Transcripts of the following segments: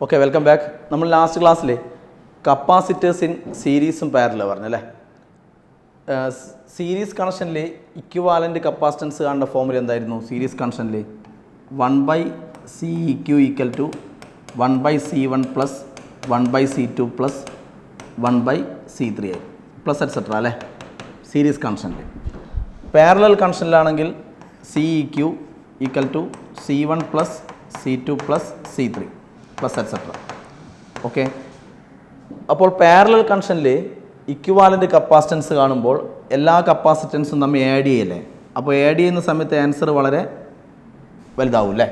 Okay, welcome back. നമ്മൾ last ക്ലാസ്സിൽ capacitors in സീരീസും പാരലൽ പറഞ്ഞല്ലേ. സീരീസ് കണക്ഷനിൽ ഇക്വിവാലൻ്റ് കപ്പാസിറ്റൻസ് കാണേണ്ട ഫോമുല എന്തായിരുന്നു? സീരീസ് കണക്ഷനിൽ 1/CEQ equal to 1/C1 plus 1/C2 plus 1/C3 ആയി പ്ലസ് എറ്റ്സെട്ര അല്ലേ. സീരീസ് കണക്ഷനിൽ. പാരലൽ കണക്ഷനിലാണെങ്കിൽ CEQ equal to C1 plus C2 plus C3 plus et cetera. Okay, അപ്പോൾ പാരലൽ കണക്ഷനിൽ ഇക്വിവാലൻ്റ് കപ്പാസിറ്റൻസ് കാണുമ്പോൾ എല്ലാ കപ്പാസിറ്റൻസും നമ്മൾ ആഡ് ചെയ്യല്ലേ. അപ്പോൾ ആഡ് ചെയ്യുന്ന സമയത്ത് ആൻസർ വളരെ വലുതാവും അല്ലേ.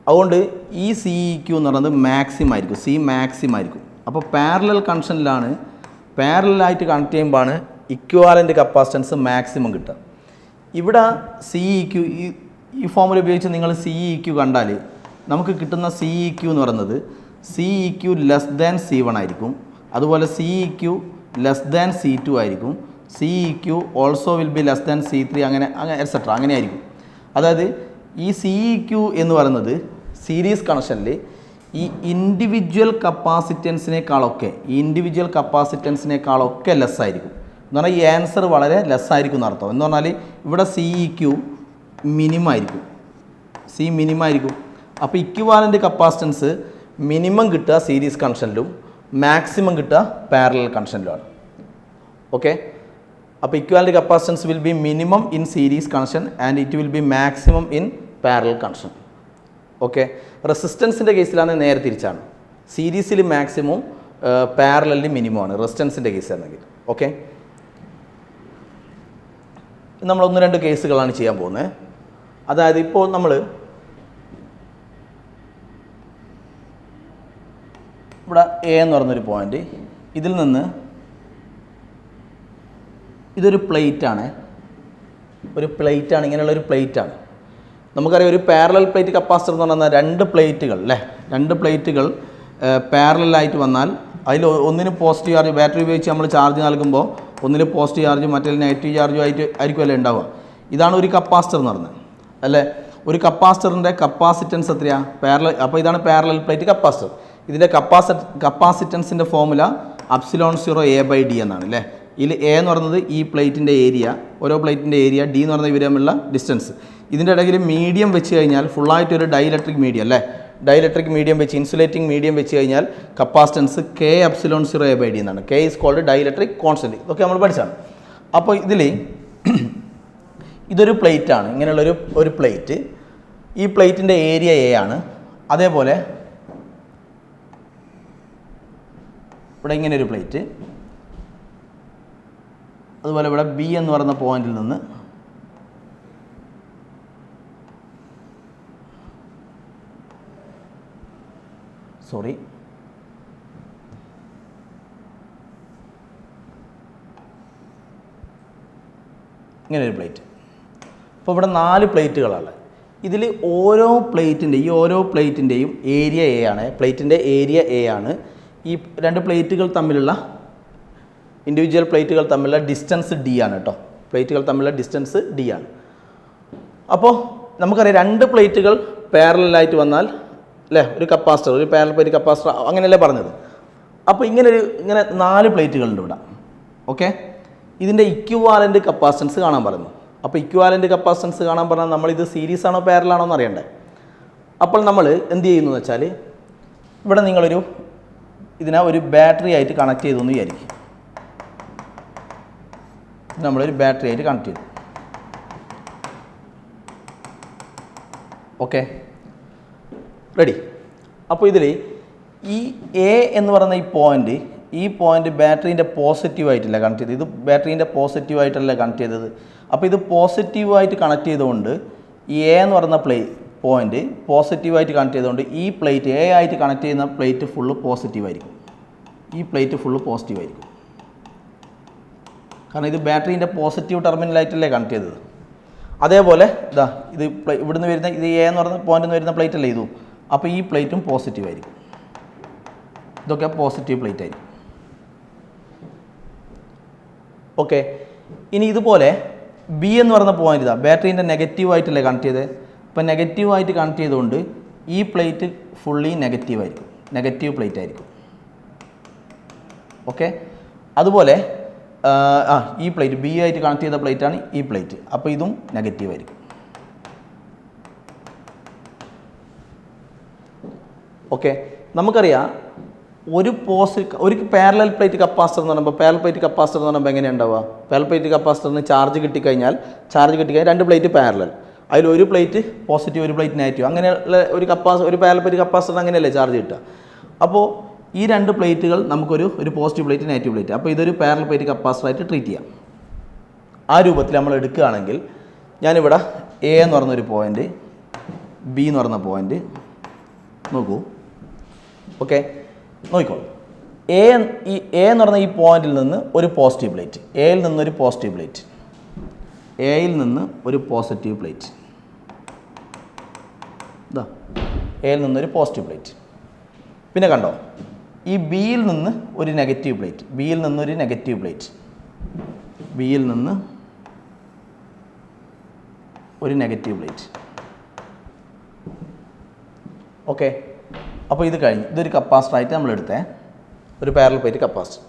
അതുകൊണ്ട് ഈ CEQ എന്ന് പറയുന്നത് മാക്സിമം ആയിരിക്കും, C മാക്സിമം ആയിരിക്കും. അപ്പോൾ പാരലൽ കണക്ഷനിലാണ്, പാരലായിട്ട് കണക്ട് ചെയ്യുമ്പോഴാണ് ഇക്വിവാലൻ്റ് കപ്പാസിറ്റൻസ് മാക്സിമം കിട്ടുക. ഇവിടെ CEQ ഈ ഫോമുല ഉപയോഗിച്ച് നിങ്ങൾ CEQ കണ്ടാൽ നമുക്ക് കിട്ടുന്ന CEQ എന്ന് പറയുന്നത് CEQ ലെസ് ദാൻ C1 ആയിരിക്കും, അതുപോലെ CEQ ലെസ് ദാൻ C2 ആയിരിക്കും, CEQ also will be less than C3 അങ്ങനെ എറ്റ്സെട്ര അങ്ങനെ ആയിരിക്കും. അതായത് ഈ CEQ എന്ന് പറയുന്നത് സീരീസ് കണക്ഷനിൽ ഈ ഇൻഡിവിജ്വൽ കപ്പാസിറ്റൻസിനേക്കാളൊക്കെ ലെസ് ആയിരിക്കും എന്ന് പറഞ്ഞാൽ ഈ ആൻസർ വളരെ ലെസ് ആയിരിക്കും എന്നർത്ഥം. എന്ന് പറഞ്ഞാൽ ഇവിടെ CEQ മിനിമം ആയിരിക്കും, C മിനിമം ആയിരിക്കും. അപ്പോൾ ഇക്വിവാലൻ്റ് കപ്പാസിറ്റൻസ് മിനിമം കിട്ടുക സീരീസ് കണക്ഷനിലും മാക്സിമം കിട്ടുക പാരലൽ കണക്ഷനിലുമാണ്. ഓക്കെ, അപ്പോൾ equivalent capacitance will be minimum in series connection and it will be maximum in parallel connection. Okay, റെസിസ്റ്റൻസിൻ്റെ കേസിലാണ് നേരെ തിരിച്ചാണ്. സീരീസിൽ മാക്സിമം, പാരലലിൽ മിനിമമാണ് റെസിസ്റ്റൻസിൻ്റെ കേസാണെങ്കിൽ. ഓക്കെ, നമ്മൾ 1-2 കേസുകളാണ് ചെയ്യാൻ പോകുന്നത്. അതായത് ഇപ്പോൾ നമ്മൾ ഇവിടെ A എന്ന് പറഞ്ഞൊരു പോയിൻ്റ്, ഇതിൽ നിന്ന് ഇതൊരു പ്ലേറ്റാണ്, ഇങ്ങനെയുള്ളൊരു പ്ലേറ്റാണ്. നമുക്കറിയാം ഒരു പാരലൽ പ്ലേറ്റ് കപ്പാസിറ്റർ എന്ന് പറഞ്ഞാൽ 2 പ്ലേറ്റുകൾ അല്ലേ, 2 പ്ലേറ്റുകൾ പാരലായിട്ട് വന്നാൽ അതിൽ ഒന്നിന് പോസിറ്റീവ് ചാർജ്, ബാറ്ററി ഉപയോഗിച്ച് നമ്മൾ ചാർജ് നൽകുമ്പോൾ ഒന്നിൽ പോസിറ്റീവ് ചാർജും മറ്റേ നെഗറ്റീവ് ചാർജും ആയിരിക്കുമല്ലേ ഉണ്ടാവുക. ഇതാണ് ഒരു കപ്പാസിറ്റർ എന്ന് പറഞ്ഞത് അല്ലേ. ഒരു കപ്പാസിറ്ററിൻ്റെ കപ്പാസിറ്റൻസ് എത്രയാണ്? പാരലൽ. അപ്പോൾ ഇതാണ് പാരലൽ പ്ലേറ്റ് കപ്പാസിറ്റർ. ഇതിൻ്റെ കപ്പാസിറ്റൻസിൻ്റെ ഫോമുല ε0A/d എന്നാണ് അല്ലേ. ഇതിൽ A എന്ന് പറയുന്നത് ഈ പ്ലേറ്റിൻ്റെ ഏരിയ, ഓരോ പ്ലേറ്റിൻ്റെ ഏരിയ, D എന്ന് പറയുന്നത് ഇവർ തമ്മിലുള്ള ഡിസ്റ്റൻസ്. ഇതിൻ്റെ ഇടയിൽ മീഡിയം വെച്ച് കഴിഞ്ഞാൽ ഫുള്ളായിട്ടൊരു ഡൈഇലക്ട്രിക് മീഡിയം അല്ലേ, ഡൈഇലക്ട്രിക് മീഡിയം വെച്ച്, ഇൻസുലേറ്റിംഗ് മീഡിയം വെച്ച് കഴിഞ്ഞാൽ കപ്പാസിറ്റൻസ് K∈0A/d എന്നാണ്. K is called dielectric constant. ഇതൊക്കെ നമ്മൾ പഠിച്ചാണ്. അപ്പോൾ ഇതിൽ ഇതൊരു പ്ലേറ്റാണ്, ഇങ്ങനെയുള്ളൊരു പ്ലേറ്റ്. ഈ പ്ലേറ്റിൻ്റെ ഏരിയ A ആണ്. അതേപോലെ ഇവിടെ ഇങ്ങനെയൊരു പ്ലേറ്റ്, അതുപോലെ ഇവിടെ B എന്ന് പറയുന്ന പോയിന്റിൽ നിന്ന് ഇങ്ങനെയൊരു പ്ലേറ്റ്. അപ്പോൾ ഇവിടെ 4 പ്ലേറ്റുകളാണ്. ഇതിൽ ഓരോ പ്ലേറ്റിൻ്റെയും ഏരിയ A ആണ്, പ്ലേറ്റിൻ്റെ ഏരിയ A ആണ്. ഈ 2 പ്ലേറ്റുകൾ തമ്മിലുള്ള, ഇൻഡിവിജ്വൽ പ്ലേറ്റുകൾ തമ്മിലുള്ള ഡിസ്റ്റൻസ് D ആണ് കേട്ടോ. പ്ലേറ്റുകൾ തമ്മിലുള്ള ഡിസ്റ്റൻസ് D ആണ്. അപ്പോൾ നമുക്കറിയാം 2 പ്ലേറ്റുകൾ പാരലായിട്ട് വന്നാൽ അല്ലേ, ഒരു കപ്പാസിറ്റർ, ഒരു പാരലൽ പ്ലേറ്റ് കപ്പാസിറ്റർ അങ്ങനെയല്ലേ പറഞ്ഞത്. അപ്പോൾ ഇങ്ങനെ 4 പ്ലേറ്റുകളുണ്ട് ഇവിടെ. ഓക്കെ, ഇതിൻ്റെ ഇക്വിവാലൻ്റ് കപ്പാസിറ്റൻസ് കാണാൻ പറഞ്ഞു. അപ്പോൾ ഇക്വിവാലൻ്റ് കപ്പാസിറ്റൻസ് കാണാൻ പറഞ്ഞാൽ നമ്മളിത് സീരീസ് ആണോ പാരലാണോ എന്ന് അറിയണ്ടേ. അപ്പോൾ നമ്മൾ എന്ത് ചെയ്യുന്നു എന്ന് വെച്ചാൽ, ഇവിടെ നിങ്ങളൊരു ഇതിനെ ഒരു ബാറ്ററി ആയിട്ട് കണക്ട് ചെയ്തു എന്ന് വിചാരിക്കും. നമ്മളൊരു ബാറ്ററി ആയിട്ട് കണക്ട് ചെയ്തു. Okay, ready. അപ്പോൾ ഇതിൽ ഈ A എന്ന് പറയുന്ന ഈ പോയിൻ്റ് ബാറ്ററീൻ്റെ പോസിറ്റീവായിട്ടല്ല കണക്ട് ചെയ്തത്. ഇത് ബാറ്ററീൻ്റെ പോസിറ്റീവായിട്ടല്ല കണക്ട് ചെയ്തത്. അപ്പോൾ ഇത് പോസിറ്റീവായിട്ട് കണക്ട് ചെയ്തുകൊണ്ട് ഈ A എന്ന് പറയുന്ന പോയിൻ്റ് പോസിറ്റീവായിട്ട് കണക്ട് ചെയ്തുകൊണ്ട് ഈ പ്ലേറ്റ് A ആയിട്ട് കണക്ട് ചെയ്യുന്ന പ്ലേറ്റ് ഫുള്ള് പോസിറ്റീവായിരിക്കും. ഈ പ്ലേറ്റ് ഫുള്ള് പോസിറ്റീവായിരിക്കും. കാരണം ഇത് ബാറ്ററീൻ്റെ പോസിറ്റീവ് ടെർമിനലായിട്ടല്ലേ കണക്ട് ചെയ്തത്. അതേപോലെ ഇതാ ഇത് ഇവിടുന്ന് വരുന്ന ഇത് A എന്ന് പറയുന്ന പോയിൻ്റിൽ നിന്ന് വരുന്ന പ്ലേറ്റ് അല്ലേ ഇതും. അപ്പോൾ ഈ പ്ലേറ്റും പോസിറ്റീവായിരിക്കും. ഇതൊക്കെ പോസിറ്റീവ് പ്ലേറ്റ് ആയിരിക്കും. ഓക്കെ, ഇനി ഇതുപോലെ B എന്ന് പറയുന്ന പോയിൻ്റ് ഇതാ ബാറ്ററീൻ്റെ നെഗറ്റീവായിട്ടല്ലേ കണക്ട് ചെയ്തത്. അപ്പോൾ നെഗറ്റീവായിട്ട് കണക്ട് ചെയ്തുകൊണ്ട് ഈ പ്ലേറ്റ് ഫുള്ളി നെഗറ്റീവ് ആയിരിക്കും, നെഗറ്റീവ് പ്ലേറ്റ് ആയിരിക്കും. ഓക്കെ, അതുപോലെ ഈ പ്ലേറ്റ് ബി ആയിട്ട് കണക്ട് ചെയ്ത പ്ലേറ്റാണ് ഈ പ്ലേറ്റ്, അപ്പോൾ ഇതും നെഗറ്റീവ് ആയിരിക്കും. ഓക്കെ, നമുക്കറിയാം ഒരു പാരലൽ പ്ലേറ്റ് കപ്പാസിറ്റർ എന്ന് പറയുമ്പോൾ എങ്ങനെയാണ് ഉണ്ടാവുക? പാരലൽ പ്ലേറ്റ് കപ്പാസിറ്ററിന് ചാർജ് കിട്ടിക്കഴിഞ്ഞാൽ രണ്ട് പ്ലേറ്റ് പാരലൽ, അതിൽ ഒരു പ്ലേറ്റ് പോസിറ്റീവ് ഒരു പ്ലേറ്റ് നെഗറ്റീവ്, അങ്ങനെയുള്ള ഒരു പാരലൽ പ്ലേറ്റ് കപ്പാസിറ്റർ അങ്ങനെയല്ലേ ചാർജ് കിട്ടുക. അപ്പോൾ ഈ രണ്ട് പ്ലേറ്റുകൾ നമുക്കൊരു പോസിറ്റീവ് പ്ലേറ്റ് നെഗറ്റീവ് പ്ലേറ്റ്, അപ്പോൾ ഇതൊരു പാരലൽ പ്ലേറ്റ് കപ്പാസിറ്ററായിട്ട് ട്രീറ്റ് ചെയ്യാം. ആ രൂപത്തിൽ നമ്മൾ എടുക്കുകയാണെങ്കിൽ ഞാനിവിടെ എ എന്ന് പറഞ്ഞൊരു പോയിൻ്റ്, ബി എന്ന് പറഞ്ഞ പോയിൻ്റ് നോക്കൂ. ഓക്കെ, നോക്കിക്കോളൂ. എ എന്ന് പറഞ്ഞ ഈ പോയിന്റിൽ നിന്ന് ഒരു പോസിറ്റീവ് പ്ലേറ്റ്, എയിൽ നിന്നൊരു പോസിറ്റീവ് പ്ലേറ്റ്, എയിൽ നിന്ന് ഒരു പോസിറ്റീവ് പ്ലേറ്റ്, ഇതാ എയിൽ നിന്നൊരു പോസിറ്റീവ് പ്ലേറ്റ്. പിന്നെ കണ്ടോ, ഈ ബിയിൽ നിന്ന് ഒരു നെഗറ്റീവ് പ്ലേറ്റ്, ബിയിൽ നിന്നൊരു നെഗറ്റീവ് പ്ലേറ്റ്, ബിയിൽ നിന്ന് ഒരു നെഗറ്റീവ് പ്ലേറ്റ്. ഓക്കെ, അപ്പോൾ ഇത് കഴിഞ്ഞ് ഇതൊരു കപ്പാസിറ്ററായിട്ട് നമ്മൾ എടുത്തേ, ഒരു പാരലൽ പ്ലേറ്റ് കപ്പാസിറ്റർ.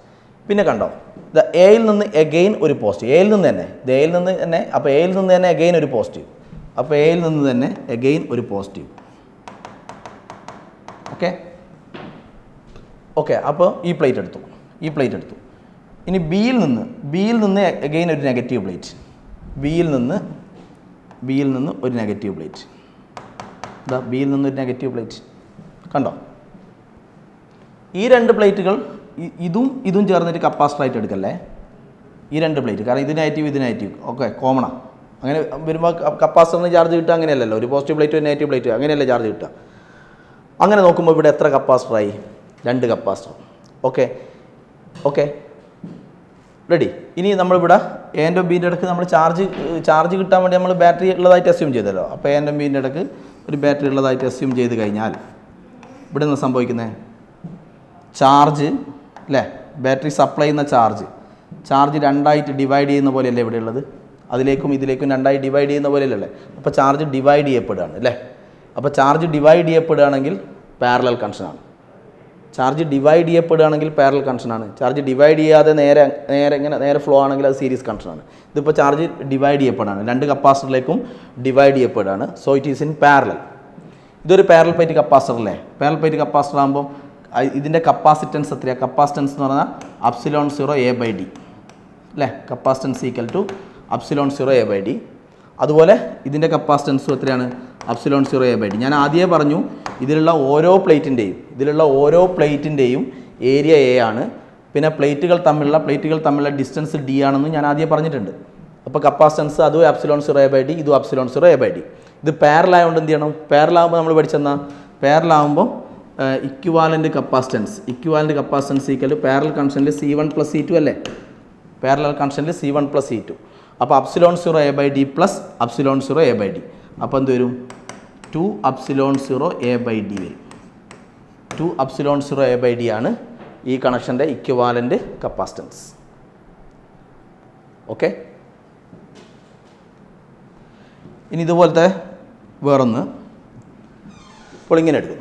പിന്നെ കണ്ടോ, ഇത് എയിൽ നിന്ന് എഗെയിൻ ഒരു പോസിറ്റീവ്, എയിൽ നിന്ന് തന്നെ അപ്പോൾ എയിൽ നിന്ന് തന്നെ എഗെയിൻ ഒരു പോസിറ്റീവ്, അപ്പോൾ എയിൽ നിന്ന് തന്നെ എഗെയിൻ ഒരു പോസിറ്റീവ്. ഓക്കെ, അപ്പോൾ ഈ പ്ലേറ്റ് എടുത്തു. ഇനി ബിയിൽ നിന്ന് എഗെയിൻ ഒരു നെഗറ്റീവ് പ്ലേറ്റ്, ബിയിൽ നിന്ന് ഒരു നെഗറ്റീവ് പ്ലേറ്റ്, ഇതാ ബിയിൽ നിന്നൊരു നെഗറ്റീവ് പ്ലേറ്റ്. കണ്ടോ, ഈ രണ്ട് പ്ലേറ്റുകൾ ഇതും ചേർന്നിട്ട് കപ്പാസിറ്ററായിട്ട് എടുക്കല്ലേ, ഈ രണ്ട് പ്ലേറ്റ്, കാരണം ഇത് നെഗറ്റീവ് ഓക്കെ കോമണാണ്. അങ്ങനെ വരുമ്പോൾ കപ്പാസിറ്ററിന് ചാർജ് കിട്ടുക അങ്ങനെയല്ലല്ലോ, ഒരു പോസിറ്റീവ് പ്ലേറ്റ് ഒരു നെഗറ്റീവ് പ്ലേറ്റ് അങ്ങനെയല്ലേ ചാർജ് കിട്ടുക. അങ്ങനെ നോക്കുമ്പോൾ ഇവിടെ എത്ര കപ്പാസിറ്ററായി? 2 കപ്പാസിറ്റർ. Okay ready. ഇനി നമ്മളിവിടെ എൻ്റെ ബീൻ്റെ ഇടയ്ക്ക് നമ്മൾ ചാർജ് കിട്ടാൻ വേണ്ടി നമ്മൾ ബാറ്ററി ഉള്ളതായിട്ട് അസ്യൂം ചെയ്തല്ലോ. അപ്പോൾ എൻ്റെ ബീൻ്റെ ഇടയ്ക്ക് ഒരു ബാറ്ററി ഉള്ളതായിട്ട് അസ്യൂം ചെയ്ത് കഴിഞ്ഞാൽ ഇവിടെ നിന്ന് സംഭവിക്കുന്നത് ചാർജ് അല്ലേ, ബാറ്ററി സപ്ലൈ ചെയ്യുന്ന ചാർജ് രണ്ടായിട്ട് ഡിവൈഡ് ചെയ്യുന്ന പോലെയല്ലേ ഇവിടെ ഉള്ളത്, അതിലേക്കും ഇതിലേക്കും രണ്ടായി ഡിവൈഡ് ചെയ്യുന്ന പോലെയല്ലേ. അപ്പോൾ ചാർജ് ഡിവൈഡ് ചെയ്യപ്പെടുകയാണ് അല്ലേ. അപ്പോൾ ചാർജ് ഡിവൈഡ് ചെയ്യപ്പെടുകയാണെങ്കിൽ പാരലൽ കണക്ഷനാണ്. ചാർജ് ഡിവൈഡ് ചെയ്യാതെ നേരെ ഫ്ലോ ആണെങ്കിൽ അത് സീരീസ് കണക്ഷനാണ്. ഇതിപ്പോൾ ചാർജ് ഡിവൈഡ് ചെയ്യപ്പെടുകയാണ്, 2 കപ്പാസിറ്ററിലേക്കും ഡിവൈഡ് ചെയ്യപ്പെടുകയാണ്. So it is in parallel. ഇതൊരു പാരലൽ പ്ലേറ്റ് കപ്പാസിറ്റർ അല്ലേ. പാരലൽ പ്ലേറ്റ് കപ്പാസിറ്റർ ആകുമ്പോൾ ഇതിൻ്റെ കപ്പാസിറ്റൻസ് എത്രയാണ്? കപ്പാസിറ്റൻസ് എന്ന് പറഞ്ഞാൽ ε0 A/d അല്ലേ. Capacitance equal to ε0 A/d. അതുപോലെ ഇതിൻ്റെ കപ്പാസിറ്റൻസും എത്രയാണ്? ε0 A/d. ഞാൻ ആദ്യമേ പറഞ്ഞു ഇതിലുള്ള ഓരോ പ്ലേറ്റിൻ്റെയും ഏരിയ എ ആണ്. പിന്നെ പ്ലേറ്റുകൾ തമ്മിലുള്ള ഡിസ്റ്റൻസ് ഡി ആണെന്ന് ഞാൻ ആദ്യം പറഞ്ഞിട്ടുണ്ട്. അപ്പോൾ കപ്പാസിറ്റൻസ് അതും ε0 A/d, ഇതും ε0 A/d. ഇത് പാരലായതുകൊണ്ട് എന്ത് ചെയ്യണം? പാരലാകുമ്പോൾ നമ്മൾ പഠിച്ചെന്നാൽ പാരലാകുമ്പോൾ ഇക്വിവാലൻ്റ് കപ്പാസിറ്റൻസ് ഈക്വൽ പാരലൽ കണക്ഷനിൽ C1 + C2 അല്ലേ. പാരലൽ കണക്ഷനിൽ C1 + C2. അപ്പോൾ ε0 A/d പ്ലസ് ε0 A/d. അപ്പോൾ എന്ത് വരും? 2ε0 A/d വരും. 2ε0 A/d ആണ് ഈ കണക്ഷൻ്റെ ഇക്വിവാലൻ്റ് കപ്പാസിറ്റൻസ്. ഓക്കെ, ഇനി ഇതുപോലത്തെ വേറൊന്ന് ഇപ്പോൾ ഇങ്ങനെ എടുക്കും.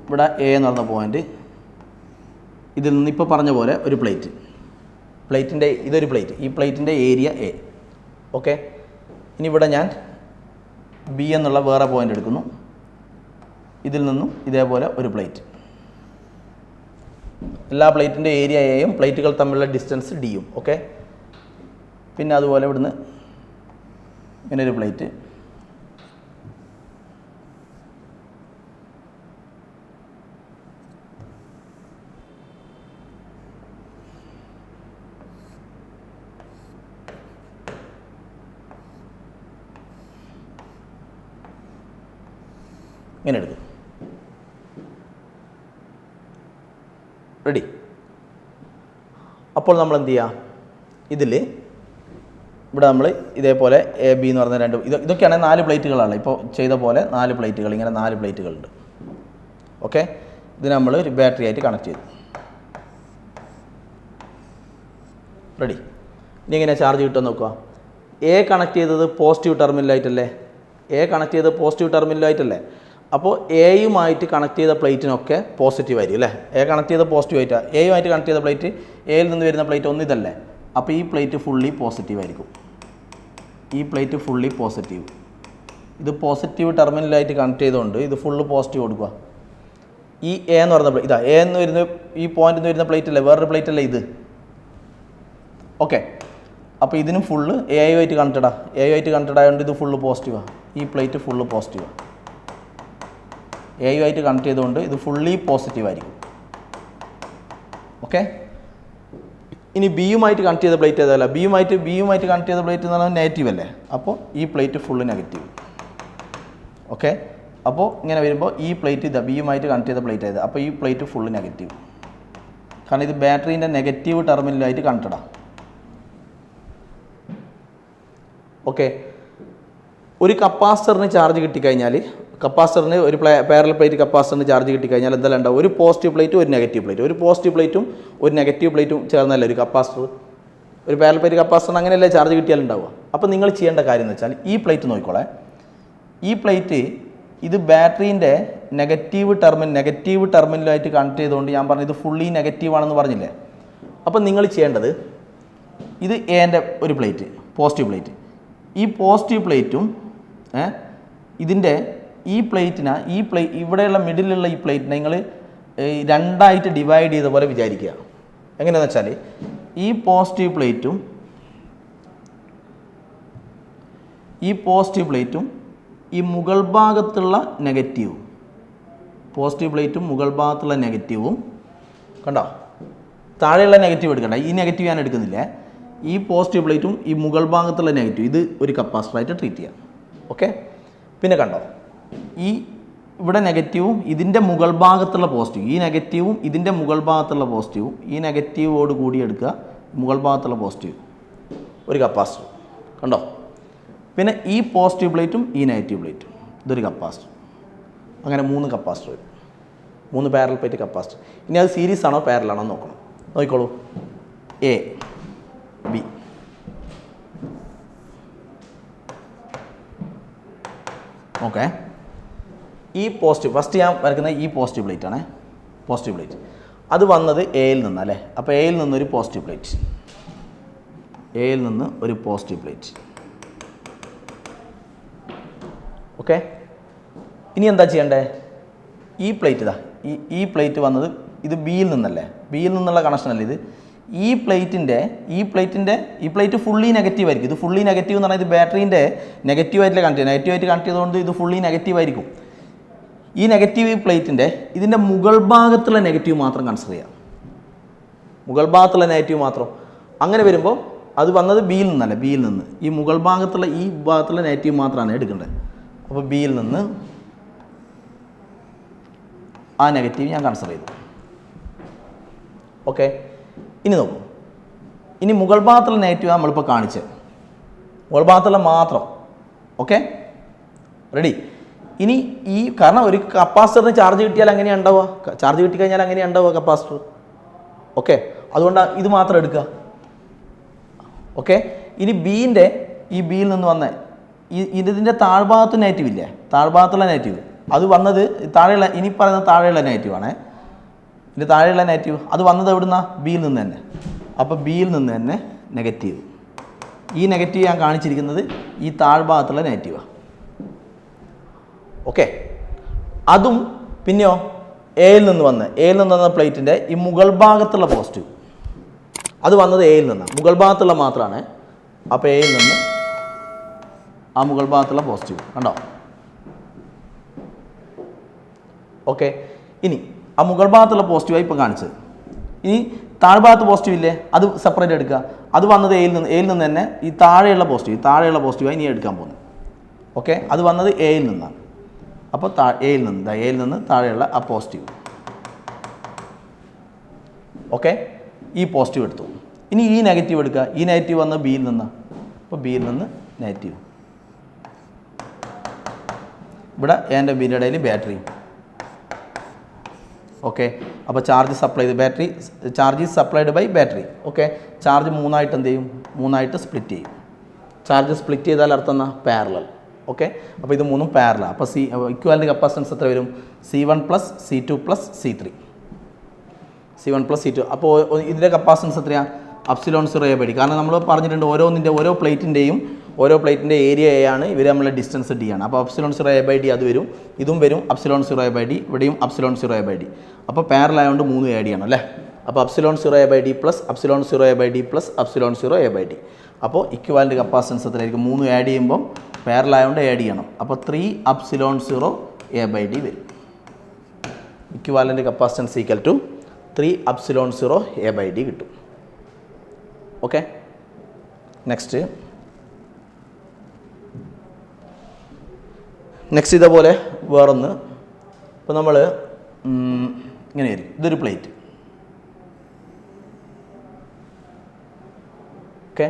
ഇവിടെ എ എന്ന് പറഞ്ഞ പോയിൻ്റ്, ഇതിൽ നിന്ന് ഇപ്പോൾ പറഞ്ഞ പോലെ ഒരു ഇതൊരു പ്ലേറ്റ്, ഈ പ്ലേറ്റിൻ്റെ ഏരിയ എ. ഓക്കെ, ഇനി ഇവിടെ ഞാൻ ബി എന്നുള്ള വേറെ പോയിൻ്റ് എടുക്കുന്നു. ഇതിൽ നിന്നും ഇതേപോലെ ഒരു പ്ലേറ്റ്, എല്ലാ പ്ലേറ്റിൻ്റെ ഏരിയ എയും പ്ലേറ്റുകൾ തമ്മിലുള്ള ഡിസ്റ്റൻസ് ഡിയും. ഓക്കെ, പിന്നെ അതുപോലെ ഇവിടുന്ന് ഇങ്ങനെ ഒരു പ്ലേറ്റ്, ഇങ്ങനെ എടുക്കും. റെഡി. അപ്പോൾ നമ്മൾ എന്ത് ചെയ്യുക? ഇവിടെ നമ്മൾ ഇതേപോലെ എ ബി എന്ന് പറഞ്ഞ ഇതൊക്കെയാണ് 4 പ്ലേറ്റുകളാണ്. ഇപ്പോൾ ചെയ്ത പോലെ 4 പ്ലേറ്റുകൾ, ഇങ്ങനെ 4 പ്ലേറ്റുകളുണ്ട്. ഓക്കെ, ഇത് നമ്മൾ ഒരു ബാറ്ററി ആയിട്ട് കണക്ട് ചെയ്തു. റെഡി. ഇനി എങ്ങനെ ചാർജ് കിട്ടുമെന്ന് നോക്കുക. എ കണക്ട് ചെയ്തത് പോസിറ്റീവ് ടെർമിനലായിട്ടല്ലേ. എ കണക്ട് ചെയ്ത പോസിറ്റീവ് ടെർമിനലായിട്ടല്ലേ. അപ്പോൾ എയുമായിട്ട് കണക്ട് ചെയ്ത പ്ലേറ്റിനൊക്കെ പോസിറ്റീവ് ആയിരിക്കും അല്ലേ. എ കണക്ട് ചെയ്ത പോസിറ്റീവ് ആയിട്ടാണ്. എയുമായിട്ട് കണക്ട് ചെയ്ത പ്ലേറ്റ്, എയിൽ നിന്ന് വരുന്ന പ്ലേറ്റ് ഒന്ന് ഇതല്ലേ. അപ്പോൾ ഈ പ്ലേറ്റ് ഫുള്ളി പോസിറ്റീവ് ആയിരിക്കും. ഈ പ്ലേറ്റ് ഫുള്ളി പോസിറ്റീവ്. ഇത് പോസിറ്റീവ് ടെർമിനലായിട്ട് കണക്ട് ചെയ്തുകൊണ്ട് ഇത് ഫുള്ള് പോസിറ്റീവ് കൊടുക്കുക. ഈ എ എന്ന് പറയുന്ന ഇതാ എ എന്ന് വരുന്ന ഈ പോയിന്റ് എന്ന് വരുന്ന പ്ലേറ്റ് അല്ലേ, വേറൊരു പ്ലേറ്റ് അല്ലേ ഇത്. ഓക്കെ, അപ്പോൾ ഇതിനും ഫുള്ള് എയുമായിട്ട് കണക്റ്റഡാ. എയുമായിട്ട് കണക്റ്റഡ് ആയതുകൊണ്ട് ഇത് ഫുള്ള് പോസിറ്റീവാണ്. ഈ പ്ലേറ്റ് ഫുള്ള് പോസിറ്റീവാണ്. എയുമായിട്ട് കണക്ട് ചെയ്തുകൊണ്ട് ഇത് ഫുള്ളി പോസിറ്റീവ് ആയിരിക്കും. ഓക്കെ, ഇനി ബിയുമായിട്ട് കണക്ട് ചെയ്ത പ്ലേറ്റ് ഏതല്ല, ബിയുമായിട്ട് കണക്ട് ചെയ്ത പ്ലേറ്റ് എന്ന് പറഞ്ഞാൽ നെഗറ്റീവ് അല്ലേ. അപ്പോൾ ഈ പ്ലേറ്റ് ഫുള്ള് നെഗറ്റീവ്. ഓക്കെ, അപ്പോൾ ഇങ്ങനെ വരുമ്പോൾ ഈ പ്ലേറ്റ് ഇതാ ബിയുമായിട്ട് കണക്ട് ചെയ്ത പ്ലേറ്റ് ആയത്. അപ്പോൾ ഈ പ്ലേറ്റ് ഫുള്ള് നെഗറ്റീവ്, കാരണം ഇത് ബാറ്ററീൻ്റെ നെഗറ്റീവ് ടെർമിനലായിട്ട് കണക്റ്റഡാണ്. ഓക്കെ, ഒരു കപ്പാസിറ്ററിന് ചാർജ് കിട്ടിക്കഴിഞ്ഞാൽ, കപ്പാസിറ്ററിന് ഒരു പാരലൽ പ്ലേറ്റ് കപ്പാസിറ്ററിന് ചാർജ് കിട്ടിക്കഴിഞ്ഞാൽ എന്തെല്ലാം ഉണ്ടാവും? ഒരു പോസിറ്റീവ് പ്ലേറ്റും ഒരു നെഗറ്റീവ് പ്ലേറ്റും. ഒരു പോസിറ്റീവ് പ്ലേറ്റും ഒരു നെഗറ്റീവ് പ്ലേറ്റും ചേർന്നല്ലേ ഒരു കപ്പാസിറ്റർ. ഒരു പാരലൽ പ്ലേറ്റ് കപ്പാസിറ്ററിന് അങ്ങനെയല്ലേ ചാർജ് കിട്ടിയാലുണ്ടാവുക. അപ്പോൾ നിങ്ങൾ ചെയ്യേണ്ട കാര്യം എന്ന് വെച്ചാൽ ഈ പ്ലേറ്റ് നോക്കിക്കോളെ. ഈ പ്ലേറ്റ് ഇത് ബാറ്ററീൻ്റെ നെഗറ്റീവ് ടെർമിനലായിട്ട് കണക്ട് ചെയ്തുകൊണ്ട് ഞാൻ പറഞ്ഞു ഇത് ഫുള്ളി നെഗറ്റീവ് ആണെന്ന് പറഞ്ഞില്ലേ. അപ്പം നിങ്ങൾ ചെയ്യേണ്ടത്, ഇത് എൻ്റെ ഒരു പ്ലേറ്റ് പോസിറ്റീവ് പ്ലേറ്റ്. ഈ പോസിറ്റീവ് പ്ലേറ്റും ഇതിൻ്റെ ഈ പ്ലേറ്റിനെ ഇവിടെയുള്ള മിഡിലുള്ള ഈ പ്ലേറ്റിനെ നിങ്ങൾ രണ്ടായിട്ട് ഡിവൈഡ് ചെയ്ത പോലെ വിചാരിക്കുക. എങ്ങനെയാണെന്ന് വെച്ചാൽ ഈ പോസിറ്റീവ് പ്ലേറ്റും ഈ മുകൾ ഭാഗത്തുള്ള നെഗറ്റീവും, പോസിറ്റീവ് പ്ലേറ്റും മുകൾ ഭാഗത്തുള്ള നെഗറ്റീവും കണ്ടോ, താഴെയുള്ള നെഗറ്റീവ് എടുക്കണ്ട, ഈ നെഗറ്റീവ് ഞാൻ എടുക്കുന്നില്ല. ഈ പോസിറ്റീവ് പ്ലേറ്റും ഈ മുകൾ ഭാഗത്തുള്ള നെഗറ്റീവ് ഇത് ഒരു കപ്പാസിറ്ററായിട്ട് ട്രീറ്റ് ചെയ്യാം. ഓക്കെ, പിന്നെ കണ്ടോ ഈ ഇവിടെ നെഗറ്റീവും ഇതിൻ്റെ മുകൾ ഭാഗത്തുള്ള പോസിറ്റീവ്, ഈ നെഗറ്റീവും ഇതിൻ്റെ മുകൾ ഭാഗത്തുള്ള പോസിറ്റീവും ഈ നെഗറ്റീവോട് കൂടി എടുക്കുക, മുകൾ ഭാഗത്തുള്ള പോസിറ്റീവ് ഒരു കപ്പാസിറ്റർ കണ്ടോ. പിന്നെ ഈ പോസിറ്റീവ് പ്ലേറ്റും ഈ നെഗറ്റീവ് പ്ലേറ്റും ഇതൊരു കപ്പാസിറ്റർ. അങ്ങനെ 3 കപ്പാസിറ്റർ വരും, 3 പാരലൽ പ്ലേറ്റ് കപ്പാസിറ്റർ. ഇനി അത് സീരീസ് ആണോ പാരലാണോ നോക്കണം. നോക്കിക്കോളൂ, എ ബി. ഓക്കെ, ഈ പോസിറ്റീവ് ഫസ്റ്റ് ഞാൻ വരയ്ക്കുന്ന ഈ പോസിറ്റീവ് പ്ലേറ്റ് ആണ്. പോസിറ്റീവ് പ്ലേറ്റ് അത് വന്നത് എയിൽ നിന്നല്ലേ. അപ്പോൾ എയിൽ നിന്നൊരു പോസിറ്റീവ് പ്ലേറ്റ്, എയിൽ നിന്ന് ഒരു പോസിറ്റീവ് പ്ലേറ്റ്. ഓക്കെ, ഇനി എന്താ ചെയ്യണ്ടേ? ഈ പ്ലേറ്റ് ഇതാ ഈ പ്ലേറ്റ് വന്നത് ഇത് ബിയിൽ നിന്നല്ലേ, ബിയിൽ നിന്നുള്ള കണക്ഷനല്ലേ ഇത്. ഈ പ്ലേറ്റ് ഫുള്ളി നെഗറ്റീവ് ആയിരിക്കും. ഇത് ഫുള്ളി നെഗറ്റീവ് എന്ന് പറഞ്ഞാൽ ഇത് ബാറ്ററീൻ്റെ നെഗറ്റീവായിട്ടല്ലേ കണക്ട് ചെയ്യുക, നെഗറ്റീവായിട്ട് കണക്ട് ചെയ്തുകൊണ്ട് ഇത് ഫുള്ളി നെഗറ്റീവ് ആയിരിക്കും. ഈ നെഗറ്റീവ് പ്ലേറ്റിൻ്റെ ഇതിൻ്റെ മുകൾ ഭാഗത്തുള്ള നെഗറ്റീവ് മാത്രം കൺസിഡർ ചെയ്യാം, മുകൾ ഭാഗത്തുള്ള നെഗറ്റീവ് മാത്രം. അങ്ങനെ വരുമ്പോൾ അത് വന്നത് ബിയിൽ നിന്നല്ലേ, ബിയിൽ നിന്ന് ഈ മുകൾ ഭാഗത്തുള്ള ഈ ഭാഗത്തുള്ള നെഗറ്റീവ് മാത്രമാണ് എടുക്കേണ്ടത്. അപ്പോൾ ബിയിൽ നിന്ന് ആ നെഗറ്റീവ് ഞാൻ കൺസിഡർ ചെയ്തു. ഓക്കെ, ഇനി നോക്കൂ, ഇനി മുകൾ ഭാഗത്തുള്ള നെഗറ്റീവ് നമ്മളിപ്പോൾ കാണിച്ചത്, മുകൾ ഭാഗത്തുള്ള മാത്രം. Okay, ready. ഇനി ഈ കാരണം ഒരു കപ്പാസിറ്ററിന് ചാർജ് കിട്ടിയാൽ എങ്ങനെയാണ് ഉണ്ടാവുക, ചാർജ് കിട്ടിക്കഴിഞ്ഞാൽ എങ്ങനെയാണ് ഉണ്ടാവുക കപ്പാസിറ്റർ. ഓക്കെ, അതുകൊണ്ട് ഇത് മാത്രം എടുക്കുക. ഓക്കെ, ഇനി ഈ ബിയിൽ നിന്ന് വന്ന ഇതിൻ്റെ താഴ്ഭാഗത്ത് നെഗറ്റീവ് ഇല്ലേ, താഴ്ഭാഗത്തുള്ള നെഗറ്റീവ് അത് വന്നത് താഴെയുള്ള, ഇനി പറയുന്ന താഴെയുള്ള നെഗറ്റീവാണ്. ഇതിൻ്റെ താഴെയുള്ള നെഗറ്റീവ് അത് വന്നത് എവിടുന്ന, ബിയിൽ നിന്ന് തന്നെ. അപ്പോൾ ബിയിൽ നിന്ന് തന്നെ നെഗറ്റീവ്, ഈ നെഗറ്റീവ് ഞാൻ കാണിച്ചിരിക്കുന്നത് ഈ താഴ്ഭാഗത്തുള്ള നെഗറ്റീവാണ്. ഓക്കെ, അതും പിന്നെയോ എയിൽ നിന്ന് വന്ന പ്ലേറ്റിൻ്റെ ഈ മുകൾ ഭാഗത്തുള്ള പോസിറ്റീവ് അത് വന്നത് എയിൽ നിന്നാണ്, മുകൾ ഭാഗത്തുള്ള മാത്രമാണ്. അപ്പോൾ എയിൽ നിന്ന് ആ മുകൾ ഭാഗത്തുള്ള പോസിറ്റീവ് കണ്ടോ. ഓക്കെ, ഇനി ആ മുകൾ ഭാഗത്തുള്ള പോസിറ്റീവായി ഇപ്പോൾ കാണിച്ചത്. ഇനി താഴ്ഭാഗത്ത് പോസിറ്റീവ് ഇല്ലേ, അത് സെപ്പറേറ്റ് എടുക്കുക. അത് വന്നത് എയിൽ നിന്ന് തന്നെ ഈ താഴെയുള്ള പോസിറ്റീവായി ഇനി എടുക്കാൻ പോകുന്നു. ഓക്കെ, അത് വന്നത് എയിൽ നിന്നാണ്. അപ്പോൾ എയിൽ നിന്ന് താഴെയുള്ള ആ പോസിറ്റീവ്. ഓക്കെ, ഈ പോസിറ്റീവ് എടുത്തു. ഇനി ഈ നെഗറ്റീവ് എടുക്കുക. ഈ നെഗറ്റീവ് വന്നത് ബിയിൽ നിന്ന്, അപ്പോൾ ബിയിൽ നിന്ന് നെഗറ്റീവ്. ഇവിടെ എൻ്റെ ബിയുടെ ഇടയിൽ ബാറ്ററി. ഓക്കെ, അപ്പോൾ charge is supplied by battery. Okay, charge 3 ആയിട്ട് എന്ത് ചെയ്യും, 3 ആയിട്ട് സ്പ്ലിറ്റ് ചെയ്യും. ചാർജ് സ്പ്ലിറ്റ് ചെയ്താൽ അർത്ഥം എന്നാ, പാരലൽ. ഓക്കെ, അപ്പോൾ ഇത് മൂന്നും പാരലാണ്. അപ്പോൾ ഇക്വാലൻ്റ് കപ്പാസിറ്റൻസ് എത്ര വരും? C1 plus C2 plus C3. C1 plus C2. അപ്പോൾ ഇതിൻ്റെ കപ്പാസിറ്റൻസ് എത്രയാണ്? Epsilon 0 A/d. കാരണം നമ്മൾ പറഞ്ഞിട്ടുണ്ട് ഓരോ പ്ലേറ്റിൻ്റെ ഏരിയ A ആണ്, ഇവർ നമ്മളെ ഡിസ്റ്റൻസ് D ആണ്. അപ്പോൾ അപ്സിലോൺ 0 A/d അത് വരും, ഇതും വരും അപ്സിലോൺ 0 A/d, ഇവിടെയും അപ്സിലോൺ 0 A/d. അപ്പോൾ പാരലായതുകൊണ്ട് 3 ആഡ് ചെയ്യണം അല്ലേ. അപ്പോൾ epsilon 0 A/d plus epsilon 0 A/d plus epsilon 0 A/d. അപ്പോൾ ഇക്വാലൻ്റ് കപ്പാസിറ്റൻസ് എത്രയായിരിക്കും? 3 ആഡ് ചെയ്യുമ്പം പാരലായതുകൊണ്ട് ആഡ് ചെയ്യണം. അപ്പോൾ 3 അപ്സിലോൺ 0 A/d വരും. Equivalent capacitance equal to 3 epsilon 0 A/d കിട്ടും. ഓക്കെ, നെക്സ്റ്റ് ഇതേപോലെ വേറൊന്ന്. ഇപ്പോൾ നമ്മൾ ഇങ്ങനെയായിരിക്കും, ഇതൊരു പ്ലേറ്റ്. ഓക്കെ,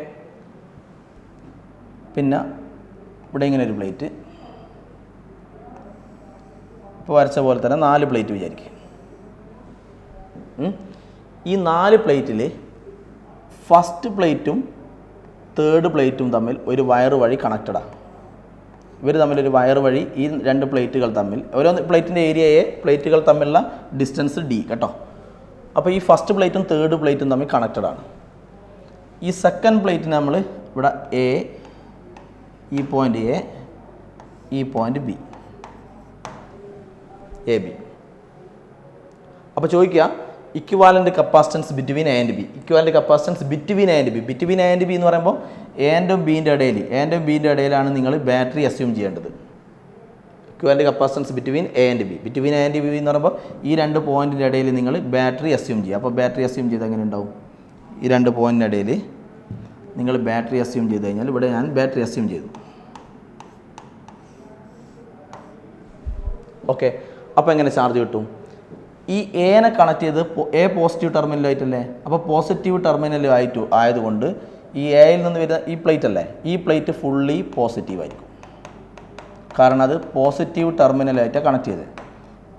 പിന്നെ ഇവിടെ ഇങ്ങനെ ഒരു പ്ലേറ്റ്. ഇപ്പോൾ വരച്ച പോലെ തന്നെ 4 പ്ലേറ്റ് വിചാരിക്കുക. ഈ 4 പ്ലേറ്റിൽ ഫസ്റ്റ് പ്ലേറ്റും തേർഡ് പ്ലേറ്റും തമ്മിൽ ഒരു വയറ് വഴി കണക്റ്റഡാണ്. ഇവർ തമ്മിലൊരു വയറ് വഴി ഈ 2 പ്ലേറ്റുകൾ തമ്മിൽ, ഓരോ പ്ലേറ്റിൻ്റെ ഏരിയ A, പ്ലേറ്റുകൾ തമ്മിലുള്ള ഡിസ്റ്റൻസ് D കേട്ടോ. അപ്പോൾ ഈ ഫസ്റ്റ് പ്ലേറ്റും തേർഡ് പ്ലേറ്റും തമ്മിൽ കണക്റ്റഡാണ്. ഈ സെക്കൻഡ് പ്ലേറ്റിന് നമ്മൾ ഇവിടെ A, ഈ പോയിൻ്റ് A, ഈ പോയിൻ്റ് B, AB. അപ്പോൾ ചോദിക്കുക equivalent capacitance between A and B. Equivalent capacitance between A and B. Between A and B എന്ന് പറയുമ്പോൾ എൻ്റും ബീൻ്റെ ഇടയിലാണ് നിങ്ങൾ ബാറ്ററി അസ്യൂം ചെയ്യേണ്ടത്. Equivalent capacitance between A and B. Between A and B എന്ന് പറയുമ്പോൾ ഈ 2 പോയിൻറ്റിൻ്റെ ഇടയിൽ നിങ്ങൾ ബാറ്ററി അസ്യൂം ചെയ്യുക. അപ്പോൾ ബാറ്ററി അസ്യൂം ചെയ്ത് എങ്ങനെ ഉണ്ടാവും? ഈ 2 പോയിൻറ്റിൻ്റെ ഇടയിൽ നിങ്ങൾ ബാറ്ററി അസ്യൂം ചെയ്ത് കഴിഞ്ഞാൽ ഇവിടെ ഞാൻ ബാറ്ററി അസ്യൂം ചെയ്തു. ഓക്കെ, അപ്പോൾ എങ്ങനെ ചാർജ് കിട്ടും? ഈ എനെ കണക്ട് ചെയ്ത് A പോസിറ്റീവ് ടെർമിനലായിട്ടല്ലേ, അപ്പോൾ പോസിറ്റീവ് ആയതുകൊണ്ട് ഈ എയിൽ നിന്ന് വരുന്ന ഈ പ്ലേറ്റ് അല്ലേ, ഈ പ്ലേറ്റ് ഫുള്ളി പോസിറ്റീവ് ആയിരിക്കും. കാരണം അത് പോസിറ്റീവ് ടെർമിനലായിട്ടാണ് കണക്ട് ചെയ്തത്.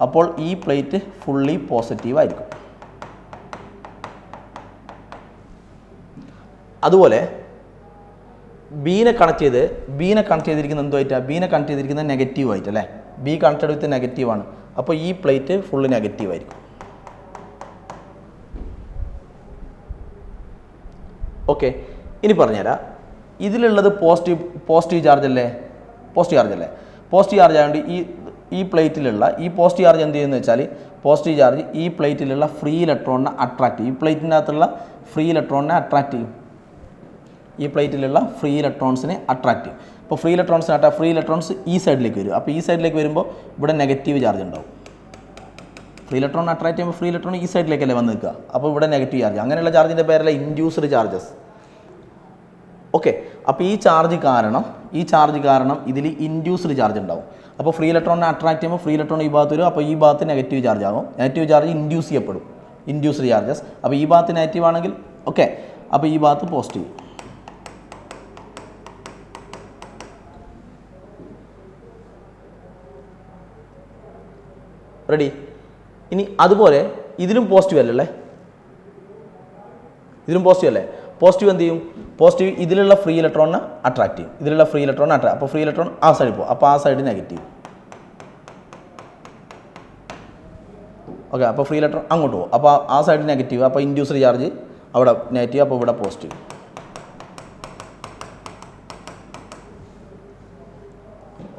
അപ്പോൾ ഈ പ്ലേറ്റ് ഫുള്ളി പോസിറ്റീവ് ആയിരിക്കും. അതുപോലെ ബീനെ കണക്ട് ചെയ്തിരിക്കുന്നത് എന്തുമായിട്ടാണ്? ബീനെ കണക്ട് ചെയ്തിരിക്കുന്നത് നെഗറ്റീവ് ആയിട്ടല്ലേ. ബി കണക്റ്റഡ് വിത്ത് നെഗറ്റീവാണ്. അപ്പോൾ ഈ പ്ലേറ്റ് ഫുള്ള് നെഗറ്റീവ് ആയിരിക്കും. ഓക്കെ, ഇനി പറഞ്ഞുതരാം. ഇതിലുള്ളത് പോസിറ്റീവ് ചാർജ് അല്ലേ. പോസിറ്റീവ് ചാർജ് ആയതുകൊണ്ട് ഈ പ്ലേറ്റിലുള്ള ഈ പോസിറ്റീവ് ചാർജ് എന്ത് ചെയ്യുന്നത് വെച്ചാൽ, പോസിറ്റീവ് ചാർജ് ഈ പ്ലേറ്റിലുള്ള ഫ്രീ ഇലക്ട്രോണിനെ അട്രാക്ട് ചെയ്യും. ഈ പ്ലേറ്റിനകത്തുള്ള ഫ്രീ ഇലക്ട്രോണിനെ അട്രാക്ട് ചെയ്യും. ഈ പ്ലേറ്റിലുള്ള ഫ്രീ ഇലക്ട്രോൺസിനെ അട്രാക്ട് ചെയ്യും. അപ്പോൾ ഫ്രീ ഇലക്ട്രോൺസ് ഈ സൈഡിലേക്ക് വരും. അപ്പോൾ ഈ സൈഡിലേക്ക് വരുമ്പോൾ ഇവിടെ നെഗറ്റീവ് ചാർജ് ഉണ്ടാവും. ഫ്രീ ഇലക്ട്രോൺ അട്രാക്ട് ചെയ്യുമ്പോൾ ഫ്രീ ഇലക്ട്രോൺ ഈ സൈഡിലേക്കല്ലേ വന്ന് നിൽക്കുക. അപ്പോൾ ഇവിടെ നെഗറ്റീവ് ചാർജ്. അങ്ങനെയുള്ള ചാർജിൻ്റെ പേരല്ല ഇൻഡ്യൂസ്ഡ് ചാർജസ്. ഓക്കെ, അപ്പോൾ ഈ ചാർജ് കാരണം ഇതിൽ ഇൻഡ്യൂസ്ഡ് ചാർജ് ഉണ്ടാവും. അപ്പോൾ ഫ്രീ ഇലക്ട്രോണിനെ അട്രാക്ട് ചെയ്യുമ്പോൾ ഫ്രീ ഇലക്ട്രോൺ ഈ ഭാഗത്ത് വരും. അപ്പോൾ ഈ ഭാഗത്ത് നെഗറ്റീവ് ചാർജ് ആകും. നെഗറ്റീവ് ചാർജ് ഇൻഡ്യൂസ് ചെയ്യപ്പെടും, ഇൻഡ്യൂസ്ഡ് ചാർജസ്. അപ്പോൾ ഈ ഭാഗത്ത് നെഗറ്റീവ് ആണെങ്കിൽ ഓക്കെ, അപ്പോൾ ഈ ഭാഗത്ത് പോസിറ്റീവ്. റെഡി? ഇനി അതുപോലെ ഇതിലും പോസിറ്റീവ് അല്ലേ, പോസിറ്റീവ് എന്ത് ചെയ്യും? പോസിറ്റീവ് ഇതിലുള്ള ഫ്രീ ഇലക്ട്രോണിനെ അട്രാക്ട് ചെയ്യും. അപ്പോൾ ഫ്രീ ഇലക്ട്രോൺ ആ സൈഡിൽ പോകും. അപ്പോൾ ആ സൈഡ് നെഗറ്റീവ്. ഓക്കെ, അപ്പോൾ ഫ്രീ ഇലക്ട്രോൺ അങ്ങോട്ട് പോകും. അപ്പോൾ ആ സൈഡ് നെഗറ്റീവ്. അപ്പോൾ ഇൻഡ്യൂസ്ഡ് ചാർജ് അവിടെ നെഗറ്റീവ്, അപ്പോൾ ഇവിടെ പോസിറ്റീവ്.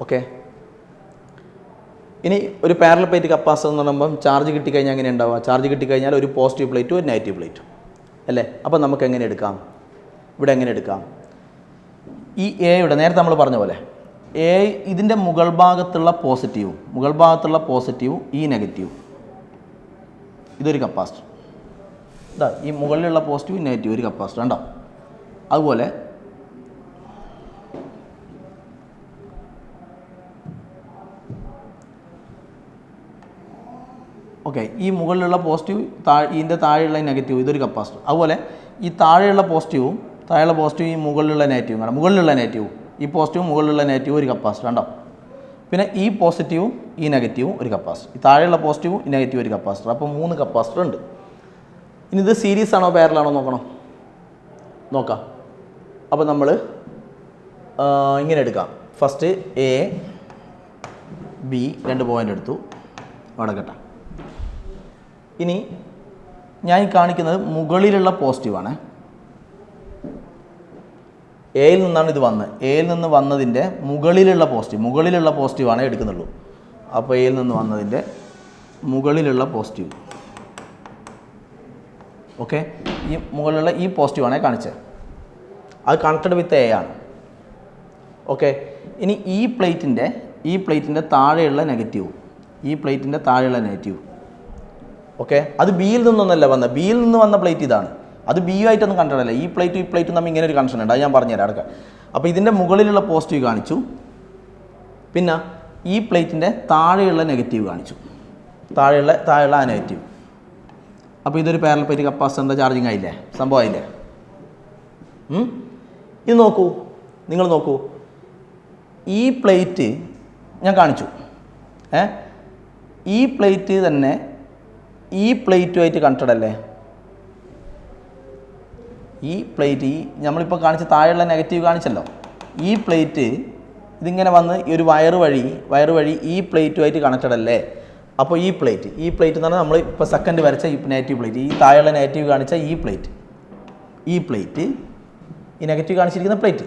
ഓക്കെ, ഇനി ഒരു പാരലൽ പ്ലേറ്റ് കപ്പാസിറ്റർ എന്ന് പറയുമ്പം ചാർജ് കിട്ടിക്കഴിഞ്ഞാൽ എങ്ങനെ ഉണ്ടാവുക? ചാർജ് കിട്ടിക്കഴിഞ്ഞാൽ ഒരു പോസിറ്റീവ് പ്ലേറ്റും ഒരു നെഗറ്റീവ് പ്ലേറ്റും അല്ലേ. അപ്പോൾ നമുക്ക് എങ്ങനെ എടുക്കാം? ഇവിടെ എങ്ങനെ എടുക്കാം? ഈ എയുടെ നേരത്തെ നമ്മൾ പറഞ്ഞ പോലെ ഇതിൻ്റെ മുകൾ ഭാഗത്തുള്ള പോസിറ്റീവും ഈ നെഗറ്റീവും, ഇതൊരു കപ്പാസിറ്റർ. ഇതാ ഈ മുകളിലുള്ള പോസിറ്റീവ് നെഗറ്റീവ് ഒരു കപ്പാസിറ്റർ ഉണ്ടോ. അതുപോലെ ഓക്കെ, ഈ മുകളിലുള്ള പോസിറ്റീവ് ഇതിൻ്റെ താഴെയുള്ള നെഗറ്റീവ് ഇതൊരു കപ്പാസിറ്റർ. അതുപോലെ ഈ താഴെയുള്ള പോസിറ്റീവും ഈ മുകളിലുള്ള നെഗറ്റീവും കാണാം. ഈ പോസിറ്റീവും മുകളിലുള്ള നെഗറ്റീവും ഒരു കപ്പാസിറ്റർ ഉണ്ടോ. പിന്നെ ഈ പോസിറ്റീവും ഈ നെഗറ്റീവും ഒരു കപ്പാസിറ്റർ. ഈ താഴെയുള്ള പോസിറ്റീവും ഈ നെഗറ്റീവ് ഒരു കപ്പാസിറ്റർ. അപ്പോൾ 3 കപ്പാസിറ്റർ ഉണ്ട്. ഇനി ഇത് സീരീസ് ആണോ പാരലാണോ നോക്കാം. അപ്പോൾ നമ്മൾ ഇങ്ങനെ എടുക്കാം. ഫസ്റ്റ് എ ബി 2 പോയിൻ്റ് എടുത്തു അവിടെ കേട്ടോ. ഇനി ഞാൻ ഈ കാണിക്കുന്നത് മുകളിലുള്ള പോസിറ്റീവാണ്. എയിൽ നിന്നാണ് ഇത് വന്നത്. എയിൽ നിന്ന് വന്നതിൻ്റെ മുകളിലുള്ള പോസിറ്റീവാണ് എടുക്കുന്നുള്ളൂ. അപ്പോൾ എയിൽ നിന്ന് വന്നതിൻ്റെ മുകളിലുള്ള പോസിറ്റീവ്. ഓക്കെ, ഈ മുകളിലുള്ള ഈ പോസിറ്റീവാണ് കാണിച്ചത്. അത് കണക്റ്റഡ് വിത്ത് എ ആണ്. ഓക്കെ, ഇനി ഈ പ്ലേറ്റിൻ്റെ താഴെയുള്ള നെഗറ്റീവ്, ഓക്കെ, അത് ബിയിൽ നിന്നൊന്നല്ല വന്നത്. ബിയിൽ നിന്ന് വന്ന പ്ലേറ്റ് ഇതാണ്. അത് ബി ആയിട്ടൊന്നും കണ്ടിട്ടല്ല. ഈ പ്ലേറ്റും തമ്മിൽ ഇങ്ങനെ ഒരു കണക്ഷൻ ഉണ്ട്. അത് ഞാൻ പറഞ്ഞുതരാം അടക്കം. അപ്പോൾ ഇതിൻ്റെ മുകളിലുള്ള പോസിറ്റീവ് കാണിച്ചു, പിന്നെ ഈ പ്ലേറ്റിൻ്റെ താഴെയുള്ള നെഗറ്റീവ് കാണിച്ചു, താഴെയുള്ള ആ നെഗറ്റീവ്. അപ്പോൾ ഇതൊരു പാരലൽ പ്ലേറ്റ് കപ്പാസിറ്ററിൻ്റെ ചാർജിങ് ആയില്ലേ, സംഭവമായില്ലേ? ഇത് നോക്കൂ, നിങ്ങൾ നോക്കൂ, ഈ പ്ലേറ്റ് ഞാൻ കാണിച്ചു. ഈ പ്ലേറ്റ് തന്നെ ഈ പ്ലേറ്റുമായിട്ട് കണക്റ്റഡ് അല്ലേ? ഈ പ്ലേറ്റ് നമ്മളിപ്പോൾ കാണിച്ച താഴെയുള്ള നെഗറ്റീവ് കാണിച്ചല്ലോ. ഈ പ്ലേറ്റ് ഇതിങ്ങനെ വന്ന് ഈ ഒരു വയറ് വഴി ഈ പ്ലേറ്റുമായിട്ട് കണക്റ്റഡ് അല്ലേ? അപ്പോൾ ഈ പ്ലേറ്റ് എന്ന് പറഞ്ഞാൽ നമ്മൾ ഇപ്പോൾ സെക്കൻഡ് വരച്ച ഈ നെഗറ്റീവ് പ്ലേറ്റ്, ഈ താഴെയുള്ള നെഗറ്റീവ് കാണിച്ച ഈ നെഗറ്റീവ് കാണിച്ചിരിക്കുന്ന പ്ലേറ്റ്,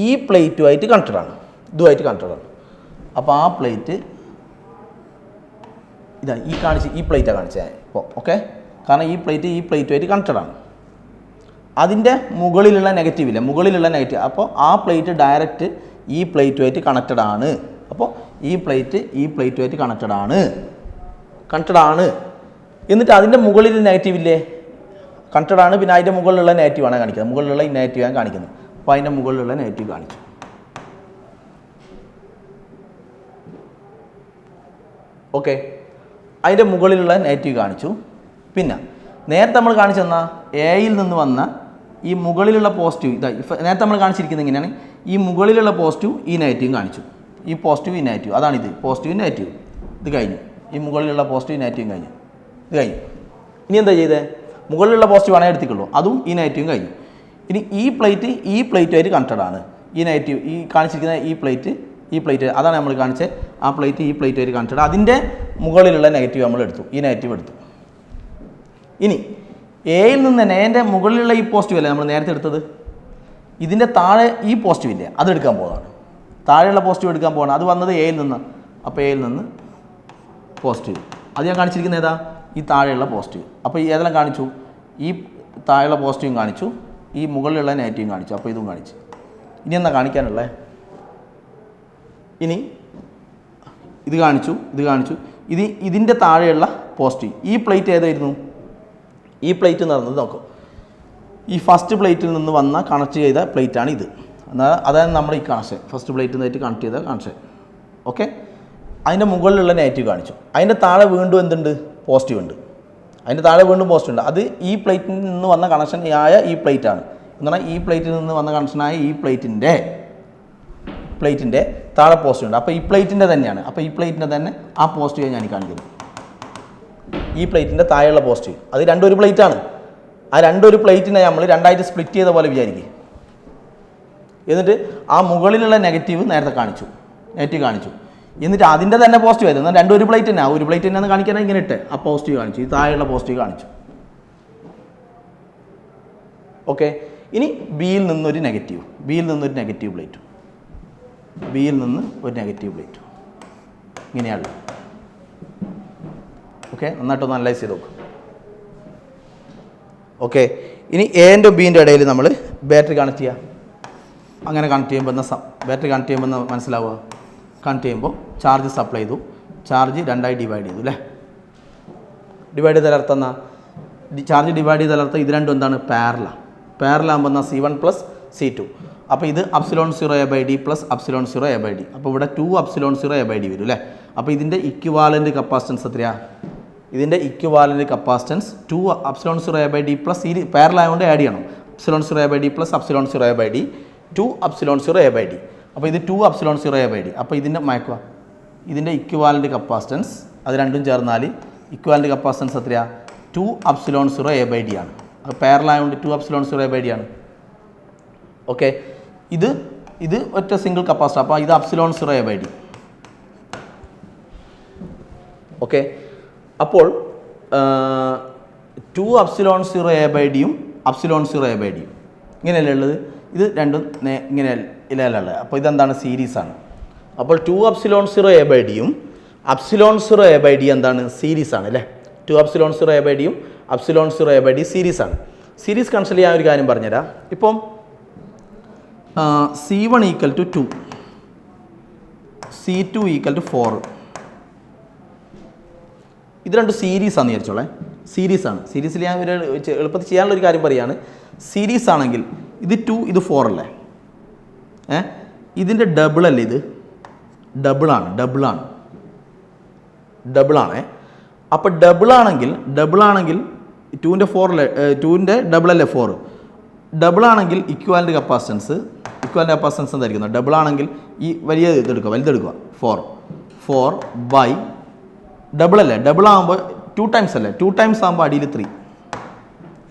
ഈ പ്ലേറ്റുമായിട്ട് കണക്റ്റഡ് ആണ്, ഇതുമായിട്ട് കണക്റ്റഡ് ആണ്. അപ്പോൾ ആ പ്ലേറ്റ് ഇതാ ഈ പ്ലേറ്റാണ് കാണിച്ചത് ഇപ്പോൾ. ഓക്കെ, കാരണം ഈ പ്ലേറ്റുമായിട്ട് കണക്റ്റഡ് ആണ്. അതിൻ്റെ മുകളിലുള്ള നെഗറ്റീവ്, അപ്പോൾ ആ പ്ലേറ്റ് ഡയറക്റ്റ് ഈ പ്ലേറ്റുമായിട്ട് കണക്റ്റഡ് ആണ്. അപ്പോൾ ഈ പ്ലേറ്റുമായിട്ട് കണക്റ്റഡ് ആണ്. എന്നിട്ട് അതിൻ്റെ മുകളിൽ നെഗറ്റീവ് ഇല്ലേ, കണക്റ്റഡ് ആണ്. പിന്നെ അതിൻ്റെ മുകളിലുള്ള നെഗറ്റീവാണ് കാണിക്കുന്നത്, മുകളിലുള്ള ഈ നെഗറ്റീവാണ് കാണിക്കുന്നത്. അപ്പോൾ അതിൻ്റെ മുകളിലുള്ള നെഗറ്റീവ് കാണിച്ചു. ഓക്കെ, അതിൻ്റെ മുകളിലുള്ള നെഗറ്റീവ് കാണിച്ചു. പിന്നെ നേരത്തെ നമ്മൾ കാണിച്ചു തന്നാൽ എയിൽ നിന്ന് വന്ന ഈ മുകളിലുള്ള പോസിറ്റീവ്, നേരത്തെ നമ്മൾ കാണിച്ചിരിക്കുന്നത് ഇങ്ങനെയാണ്. ഈ മുകളിലുള്ള പോസിറ്റീവ് ഈ നെഗറ്റീവ് കാണിച്ചു, ഈ പോസിറ്റീവ് ഈ നെഗറ്റീവ്, അതാണിത് പോസിറ്റീവ് നെഗറ്റീവ്. ഇത് കഴിഞ്ഞു, ഈ മുകളിലുള്ള പോസിറ്റീവ് നെഗറ്റീവ് കഴിഞ്ഞു, ഇത് കഴിഞ്ഞു. ഇനി എന്താ ചെയ്തത്? മുകളിലുള്ള പോസിറ്റീവ് ആണെങ്കിൽ എടുത്തിക്കുള്ളൂ, അതും ഈ നെഗറ്റീവും കഴിഞ്ഞു. ഇനി ഈ പ്ലേറ്റുമായിട്ട് കണക്റ്റഡ് ആണ്. ഈ നെഗറ്റീവ് ഈ കാണിച്ചിരിക്കുന്ന ഈ പ്ലേറ്റ് അതാണ് നമ്മൾ കാണിച്ചത്. ആ പ്ലേറ്റുമായിട്ട് കണക്റ്റഡ്. അതിൻ്റെ മുകളിലുള്ള നെഗറ്റീവ് നമ്മൾ എടുത്തു, ഈ നെഗറ്റീവ് എടുത്തു. ഇനി എയിൽ നിന്ന് തന്നെ എൻ്റെ മുകളിലുള്ള ഈ പോസിറ്റീവ് അല്ലേ നമ്മൾ നേരത്തെ എടുത്തത്, ഇതിൻ്റെ താഴെ ഈ പോസിറ്റീവ് ഇല്ലേ, അത് എടുക്കാൻ പോകുന്നതാണ്. താഴെയുള്ള പോസിറ്റീവ് എടുക്കാൻ പോകണം. അത് വന്നത് എയിൽ നിന്ന്. അപ്പോൾ എയിൽ നിന്ന് പോസിറ്റീവ്, അത് ഞാൻ കാണിച്ചിരിക്കുന്നത് ഏതാ? ഈ താഴെയുള്ള പോസിറ്റീവ്. അപ്പോൾ ഈ ഏതെല്ലാം കാണിച്ചു? ഈ താഴെയുള്ള പോസിറ്റീവും കാണിച്ചു, ഈ മുകളിലുള്ള നെഗറ്റീവും കാണിച്ചു. അപ്പോൾ ഇതും കാണിച്ചു. ഇനി എന്താ കാണിക്കാനുള്ളത്? ഇനി ഇത് കാണിച്ചു. ഇതിൻ്റെ താഴെയുള്ള പോസിറ്റീവ്, ഈ പ്ലേറ്റ് ഏതായിരുന്നു? ഈ പ്ലേറ്റ് എന്ന് പറയുന്നത് നോക്കൂ, ഈ ഫസ്റ്റ് പ്ലേറ്റിൽ നിന്ന് വന്ന കണക്ട് ചെയ്ത പ്ലേറ്റാണ് ഇത്. എന്നാൽ അതാണ് നമ്മുടെ ഈ കണക്ഷൻ, ഫസ്റ്റ് പ്ലേറ്റിൽ നിന്നായിട്ട് കണക്ട് ചെയ്ത കണക്ഷൻ. ഓക്കെ, അതിൻ്റെ മുകളിലുള്ള നെഗറ്റീവ് കാണിച്ചു. അതിൻ്റെ താഴെ വീണ്ടും എന്തുണ്ട്? പോസിറ്റീവ് ഉണ്ട്. അത് ഈ പ്ലേറ്റിൽ നിന്ന് വന്ന കണക്ഷൻ ആയ ഈ പ്ലേറ്റാണ്. എന്ന് പറഞ്ഞാൽ ഈ പ്ലേറ്റിൽ നിന്ന് വന്ന കണക്ഷനായ ഈ പ്ലേറ്റിൻ്റെ താഴെ പോസിറ്റീവ് ഉണ്ട്. അപ്പോൾ ഈ പ്ലേറ്റിൻ്റെ തന്നെയാണ്. അപ്പോൾ ഈ പ്ലേറ്റിൻ്റെ തന്നെ ആ പോസിറ്റീവ് ഞാൻ കാണിക്കുന്നു. ഈ പ്ലേറ്റിൻ്റെ താഴെയുള്ള പോസിറ്റീവ്, അത് രണ്ടും ഒരു പ്ലേറ്റാണ്. ആ രണ്ടൊരു പ്ലേറ്റിനെ നമ്മൾ രണ്ടായിട്ട് സ്പ്ലിറ്റ് ചെയ്ത പോലെ വിചാരിക്കുക. എന്നിട്ട് ആ മുകളിലുള്ള നെഗറ്റീവ് കാണിച്ചു. എന്നിട്ട് അതിൻ്റെ തന്നെ പോസിറ്റീവ് ആയിരുന്നു. എന്നാൽ രണ്ടും ഒരു പ്ലേറ്റ് തന്നെ, ഒരു പ്ലേറ്റ് തന്നെ കാണിക്കാൻ ഇങ്ങനെ ഇട്ട് ആ പോസിറ്റീവ് കാണിച്ചു, ഈ താഴെയുള്ള പോസിറ്റീവ് കാണിച്ചു. ഓക്കെ, ഇനി ബിയിൽ നിന്നൊരു നെഗറ്റീവ് പ്ലേറ്റ്, ഇങ്ങനെയാണ്. ഓക്കെ, നന്നായിട്ടൊന്ന് അനലൈസ് ചെയ്ത് നോക്കും. ഓക്കെ, ഇനി എൻ്റെ ബിൻ്റെ ഇടയിൽ നമ്മൾ ബാറ്ററി കണക്ട് ചെയ്യുക. അങ്ങനെ കണക്ട് ചെയ്യുമ്പോൾ ബാറ്ററി കണക്ട് ചെയ്യുമ്പോൾ മനസ്സിലാവുക, കണക്ട് ചെയ്യുമ്പോൾ ചാർജ് സപ്ലൈ ചെയ്തു, ചാർജ് രണ്ടായി ഡിവൈഡ് ചെയ്തു അല്ലേ? ഡിവൈഡ് ചെയ്തലർത്ഥം ചാർജ് ഡിവൈഡ് ചെയ്തലർത്ഥം ഇത് രണ്ടും എന്താണ്? പാരലാകുമ്പോൾ C1 + C2. അപ്പോൾ ഇത് ε0A/d + ε0A/d. അപ്പോൾ ഇവിടെ 2 ε0A/d വരും അല്ലേ? അപ്പോൾ ഇതിൻ്റെ ഇക്വിവാലൻ്റ് കപ്പാസിറ്റൻസ് എത്രയാണ്? ഇതിൻ്റെ ഇക്വിവാലൻ്റ് കപ്പാസിറ്റൻസ് 2 ε0A/d പ്ലസ് ഈ പാരലായതുകൊണ്ട് ആഡ് ചെയ്യണം. ε0A/d + ε0A/d 2 ε0A/d. അപ്പോൾ ഇത് 2 ε0A/d. അപ്പോൾ ഇതിൻ്റെ മയക്കുക, ഇതിൻ്റെ ഇക്വിവാലൻ്റ് കപ്പാസിറ്റൻസ് അത് രണ്ടും ചേർന്നാൽ ഇക്വിവാലൻ്റ് കപ്പാസിറ്റൻസ് എത്രയാണ്? 2 ε0A/d ആണ്. അപ്പോൾ പാരലായതുകൊണ്ട് 2 ε0A/d ആണ്. ഓക്കെ, ഇത് ഒറ്റ സിംഗിൾ കപ്പാസിറ്റർ. അപ്പോൾ ഇത് അപ്സിലോൺ 0 A/d. ഓക്കെ, അപ്പോൾ 2 അപ്സിലോൺ 0 A/d അപ്സിലോൺ 0 A/d ഇങ്ങനെയല്ലേ ഉള്ളത്. ഇത് രണ്ടും ഇങ്ങനെ ഇല്ലല്ലേ. അപ്പോൾ ഇതെന്താണ്? സീരീസാണ്. അപ്പോൾ 2 അപ്സിലോൺ 0 A/d അപ്സിലോൺ 0 A/d എന്താണ്? സീരീസാണ് അല്ലേ. 2 അപ്സിലോൺ 0 A/d അപ്സിലോൺ 0 A/d സീരീസാണ്. സീരീസ് കൺസിഡർ ചെയ്യാൻ ഒരു കാര്യം പറഞ്ഞുതരാം. ഇപ്പം C1 equal to 2, C2 equal to 4. ഇത് രണ്ട് സീരീസാണെന്ന് വിചാരിച്ചോളേ. സീരീസാണ്. സീരീസിൽ ഞാൻ ഒരു എളുപ്പത്തിൽ ചെയ്യാനുള്ള ഒരു കാര്യം പറയുകയാണ്. സീരീസ് ആണെങ്കിൽ ഇത് 2 ഇത് 4 അല്ലേ. ഇതിൻ്റെ ഡബിൾ അല്ലേ ഇത്? ഡബിളാണ്. അപ്പോൾ ഡബിളാണെങ്കിൽ 2ൻ്റെ 4 അല്ലേ, 2ൻ്റെ ഡബിൾ അല്ലേ 4. ഡബിളാണെങ്കിൽ ഇക്വാലൻ്റ് കപ്പാസിറ്റൻസ് എന്തായിരിക്കും? ഡബിളാണെങ്കിൽ ഈ വലിയ വലുതെടുക്കുക 4 ബൈ ഡബിൾ അല്ലേ. ഡബിൾ ആകുമ്പോൾ 2 ടൈംസ് അല്ലേ. 2 ടൈംസ് ആകുമ്പോൾ അടിയിൽ 3.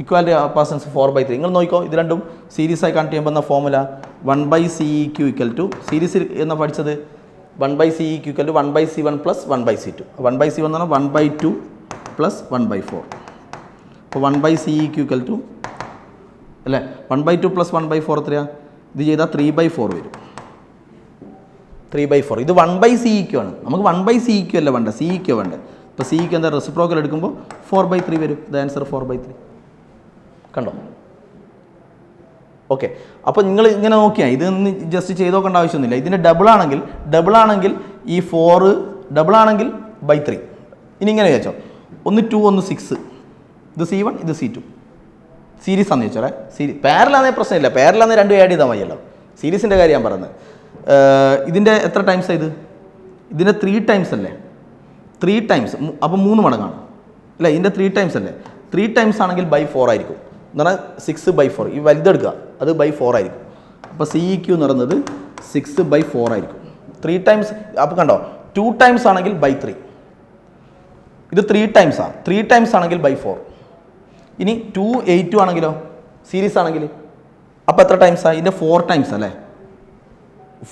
Equality capacitance 4/3. നിങ്ങൾ നോക്കിക്കോ, ഇത് രണ്ടും സീരീസായി കണക്ട് ചെയ്യുമ്പോൾ എന്ന ഫോമുല 1/CEQ ഈക്വൽ ടു സീരീസിൽ എന്ന് പഠിച്ചത് 1/CEQ equal to 1/C1 plus 1/C2. 1/C1 എന്ന് പറഞ്ഞാൽ 1/2 പ്ലസ് 1/4. അപ്പോൾ 1/CEQ ഈക്വൽ ടു അല്ലേ 1/2 പ്ലസ് 1/4 എത്രയാണ്? ഇത് ചെയ്താൽ 3/4 വരും. 3/4. ഇത് 1/CEQ ആണ്. നമുക്ക് 1/CEQ അല്ല വേണ്ട, CEQ വേണ്ട. ഇപ്പോൾ CEQ എന്താ? റെസിപ്രോക്കൽ എടുക്കുമ്പോൾ 4/3 വരും. ഇത് ആൻസർ 4/3. കണ്ടോ? ഓക്കെ, അപ്പോൾ നിങ്ങൾ ഇങ്ങനെ നോക്കിയാൽ ഇതൊന്ന് ജസ്റ്റ് ചെയ്ത് നോക്കേണ്ട ആവശ്യമൊന്നുമില്ല. ഇതിൻ്റെ ഡബിളാണെങ്കിൽ ഈ 4 ഡബിളാണെങ്കിൽ /3. ഇനി ഇങ്ങനെ ചോദിച്ചോ, ഒന്ന് 2 ഒന്ന് 6. ഇത് C1 ഇത് C2. സീരീസ് ആണെന്ന് ചോദിച്ചോളെ. പാരലാണെങ്കിൽ പ്രശ്നമില്ല. പാരലാണെങ്കിൽ രണ്ടും ആഡ് ചെയ്താൽ മതിയല്ലോ. സീരീസിൻ്റെ കാര്യം ഞാൻ പറയുന്നത്. ഇതിൻ്റെ എത്ര ടൈംസാണ് ഇത്? ഇതിൻ്റെ 3 ടൈംസ് അല്ലേ. 3 ടൈംസ് അപ്പോൾ 3 മടങ്ങാണ് അല്ലേ. ഇതിൻ്റെ 3 ടൈംസ് അല്ലേ. 3 ടൈംസ് ആണെങ്കിൽ /4 ആയിരിക്കും. എന്ന് പറഞ്ഞാൽ 6/4. ഈ വലുതെടുക്കുക, അത് /4 ആയിരിക്കും. അപ്പോൾ CEQ എന്ന് പറയുന്നത് 6/4 ആയിരിക്കും. 3 ടൈംസ്. അപ്പോൾ കണ്ടോ, 2 ടൈംസ് ആണെങ്കിൽ /3. ഇത് 3 ടൈംസാണ്. 3 ടൈംസ് ആണെങ്കിൽ /4. ഇനി 2 8 ആണെങ്കിലോ, സീരീസ് ആണെങ്കിൽ അപ്പോൾ എത്ര ടൈംസാണ്? ഇതിൻ്റെ 4 ടൈംസ് അല്ലേ.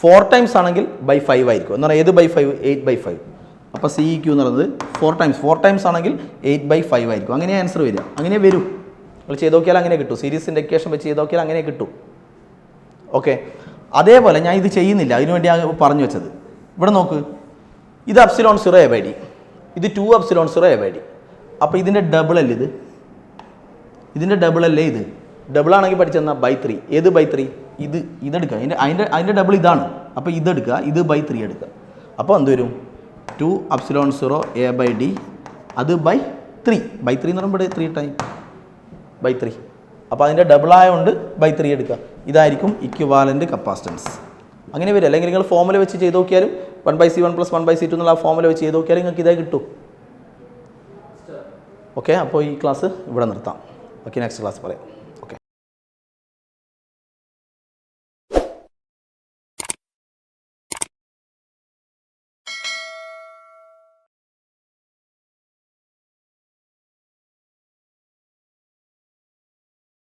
4 ടൈംസ് ആണെങ്കിൽ /5 ആയിരിക്കും. എന്ന് പറഞ്ഞാൽ ഏത് /5? 8/5. അപ്പോൾ CEQ എന്ന് പറയുന്നത് 4 ടൈംസ് ആണെങ്കിൽ 8/5 ആയിരിക്കും. അങ്ങനെ ആൻസർ വരിക. അങ്ങനെ വരും. നിങ്ങൾ ചെയ്ത് നോക്കിയാൽ അങ്ങനെ കിട്ടും. സീരീസിൻ്റെ ഇക്വേഷൻ വെച്ച് ചെയ്ത് നോക്കിയാൽ അങ്ങനെ കിട്ടും. ഓക്കെ, അതേപോലെ ഞാൻ ഇത് ചെയ്യുന്നില്ല, അതിനുവേണ്ടി ഞാൻ പറഞ്ഞു വെച്ചത്. ഇവിടെ നോക്ക്, ഇത് അപ്സിലോൺ 0 A/d, ഇത് 2 അപ്സിലോൺ 0 A/d. അപ്പോൾ ഇതിൻ്റെ ഡബിൾ അല്ലേ ഇത്? ഇതിൻ്റെ ഡബിൾ അല്ലേ ഇത്? ഡബിളാണെങ്കിൽ പഠിച്ചെന്നാൽ /3. ഏത് /3? ഇതെടുക്കുക. അതിൻ്റെ ഡബിൾ ഇതാണ്. അപ്പോൾ ഇതെടുക്കുക, ഇത് /3 എടുക്കുക. അപ്പോൾ എന്ത് വരും? 2 അപ്സിലോൺ 0 A/d അത് /3 എന്ന് പറയുമ്പോൾ 3 ടൈം /3. അപ്പോൾ അതിൻ്റെ ഡബിളായതുകൊണ്ട് /3 എടുക്കുക. ഇതായിരിക്കും ഇക്വിവാലൻ്റ് കപ്പാസിറ്റൻസ്. അങ്ങനെ വരും. അല്ലെങ്കിൽ നിങ്ങൾ ഫോമുല വെച്ച് ചെയ്ത് നോക്കിയാലും 1/C1 പ്ലസ് 1/C2 എന്നുള്ള ഫോമുല വെച്ച് ചെയ്ത് നോക്കിയാലും നിങ്ങൾക്ക് ഇതേ കിട്ടും. ഓക്കെ, അപ്പോൾ ഈ ക്ലാസ് ഇവിടെ നിർത്താം. ഓക്കെ, നെക്സ്റ്റ് ക്ലാസ് പറയാം.